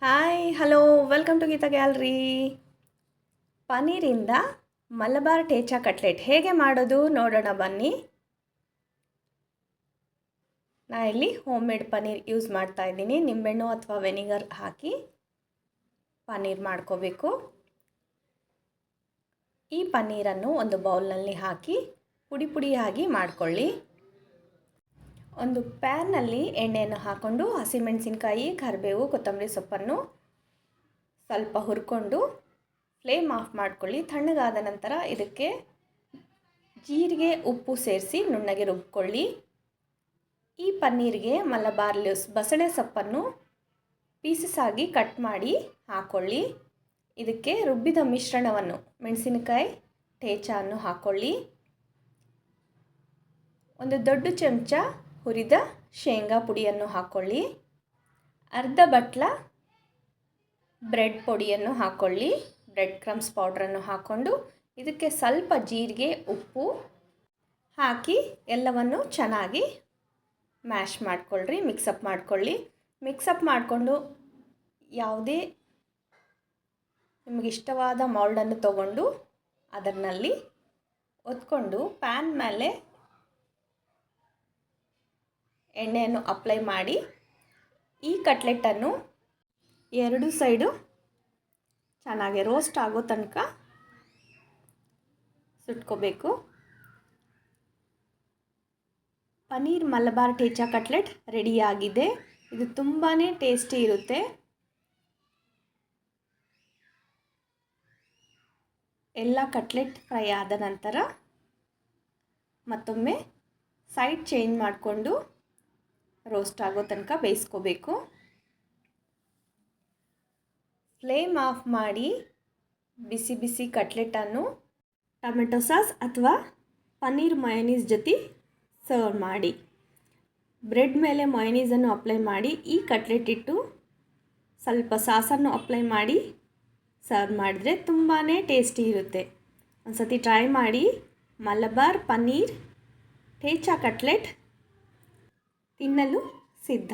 Hi hello welcome to Geetha gallery. ಪನ್ನೀರಿಂದ ಮಲಬಾರ್ ಟೇಚಾ cutlet ಹೇಗೆ ಮಾಡೋದು ನೋಡೋಣ ಬನ್ನಿ. ನಾ ಇಲ್ಲಿ ಹೋಮ್ ಮೇಡ್ ಪನ್ನೀರ್ ಯೂಸ್ ಮಾಡ್ತಾ ಇದ್ದೀನಿ. ನಿಂಬೆಹಣ್ಣು ಅಥವಾ ವೆನಿಗರ್ ಹಾಕಿ ಪನ್ನೀರ್ ಮಾಡ್ಕೋಬೇಕು. ಈ ಪನ್ನೀರನ್ನು ಒಂದು ಬೌಲ್ನಲ್ಲಿ ಹಾಕಿ ಪುಡಿ ಪುಡಿಯಾಗಿ ಮಾಡಿಕೊಳ್ಳಿ. ಒಂದು ಪ್ಯಾನ್ನಲ್ಲಿ ಎಣ್ಣೆಯನ್ನು ಹಾಕ್ಕೊಂಡು ಹಸಿಮೆಣಸಿನಕಾಯಿ, ಕರಿಬೇವು, ಕೊತ್ತಂಬರಿ ಸೊಪ್ಪನ್ನು ಸ್ವಲ್ಪ ಹುರ್ಕೊಂಡು ಫ್ಲೇಮ್ ಆಫ್ ಮಾಡ್ಕೊಳ್ಳಿ. ತಣ್ಣಗಾದ ನಂತರ ಇದಕ್ಕೆ ಜೀರಿಗೆ, ಉಪ್ಪು ಸೇರಿಸಿ ನುಣ್ಣಗೆ ರುಬ್ಕೊಳ್ಳಿ. ಈ ಪನ್ನೀರಿಗೆ ಮಲಬಾರ್ ಲೀವ್ಸ್ ಬಸಳೆ ಸೊಪ್ಪನ್ನು ಪೀಸಸ್ ಆಗಿ ಕಟ್ ಮಾಡಿ ಹಾಕ್ಕೊಳ್ಳಿ. ಇದಕ್ಕೆ ರುಬ್ಬಿದ ಮಿಶ್ರಣವನ್ನು ಮೆಣಸಿನಕಾಯಿ ಟೇಚಾವನ್ನು ಹಾಕ್ಕೊಳ್ಳಿ. ಒಂದು ದೊಡ್ಡ ಚಮಚ ಹುರಿದ ಶೇಂಗಾ ಪುಡಿಯನ್ನು ಹಾಕ್ಕೊಳ್ಳಿ. ಅರ್ಧ ಬಟ್ಲ ಬ್ರೆಡ್ ಪೊಡಿಯನ್ನು ಹಾಕ್ಕೊಳ್ಳಿ. ಬ್ರೆಡ್ ಕ್ರಮ್ಸ್ ಪೌಡ್ರನ್ನು ಹಾಕ್ಕೊಂಡು ಇದಕ್ಕೆ ಸ್ವಲ್ಪ ಜೀರಿಗೆ, ಉಪ್ಪು ಹಾಕಿ ಎಲ್ಲವನ್ನು ಚೆನ್ನಾಗಿ ಮ್ಯಾಶ್ ಮಾಡ್ಕೊಳ್ಳ್ರಿ, ಮಿಕ್ಸಪ್ ಮಾಡ್ಕೊಳ್ಳಿ. ಮಿಕ್ಸಪ್ ಮಾಡಿಕೊಂಡು ಯಾವುದೇ ನಿಮಗಿಷ್ಟವಾದ ಮೌಲ್ಡನ್ನು ತಗೊಂಡು ಅದರಲ್ಲಿ ಒತ್ಕೊಂಡು ಪ್ಯಾನ್ ಮೇಲೆ ಎಣ್ಣೆಯನ್ನು ಅಪ್ಲೈ ಮಾಡಿ ಈ ಕಟ್ಲೆಟನ್ನು ಎರಡು ಸೈಡು ಚೆನ್ನಾಗಿ ರೋಸ್ಟ್ ಆಗೋ ತನಕ ಸುಟ್ಕೋಬೇಕು. ಪನ್ನೀರ್ ಮಲಬಾರ್ ಟೇಚಾ ಕಟ್ಲೆಟ್ ರೆಡಿಯಾಗಿದೆ. ಇದು ತುಂಬಾ ಟೇಸ್ಟಿ ಇರುತ್ತೆ. ಎಲ್ಲ ಕಟ್ಲೆಟ್ ಫ್ರೈ ಆದ ನಂತರ ಮತ್ತೊಮ್ಮೆ ಸೈಡ್ ಚೇಂಜ್ ಮಾಡಿಕೊಂಡು ರೋಸ್ಟ್ ಆಗೋ ತನಕ ಬೇಯಿಸ್ಕೋಬೇಕು. ಫ್ಲೇಮ್ ಆಫ್ ಮಾಡಿ ಬಿಸಿ ಬಿಸಿ ಕಟ್ಲೆಟನ್ನು ಟೊಮೆಟೊ ಸಾಸ್ ಅಥವಾ ಪನ್ನೀರ್ ಮಯೋನೀಸ್ ಜೊತೆ ಸರ್ವ್ ಮಾಡಿ. ಬ್ರೆಡ್ ಮೇಲೆ ಮಯೋನೀಸನ್ನು ಅಪ್ಲೈ ಮಾಡಿ ಈ ಕಟ್ಲೆಟ್ ಇಟ್ಟು ಸ್ವಲ್ಪ ಸಾಸನ್ನು ಅಪ್ಲೈ ಮಾಡಿ ಸರ್ವ್ ಮಾಡಿದ್ರೆ ತುಂಬಾ ಟೇಸ್ಟಿ ಇರುತ್ತೆ. ಒಂದು ಸತಿ ಟ್ರೈ ಮಾಡಿ. ಮಲಬಾರ್ ಪನ್ನೀರ್ ಟೇಚಾ ಕಟ್ಲೆಟ್ ತಿನ್ನಲು ಸಿದ್ಧ.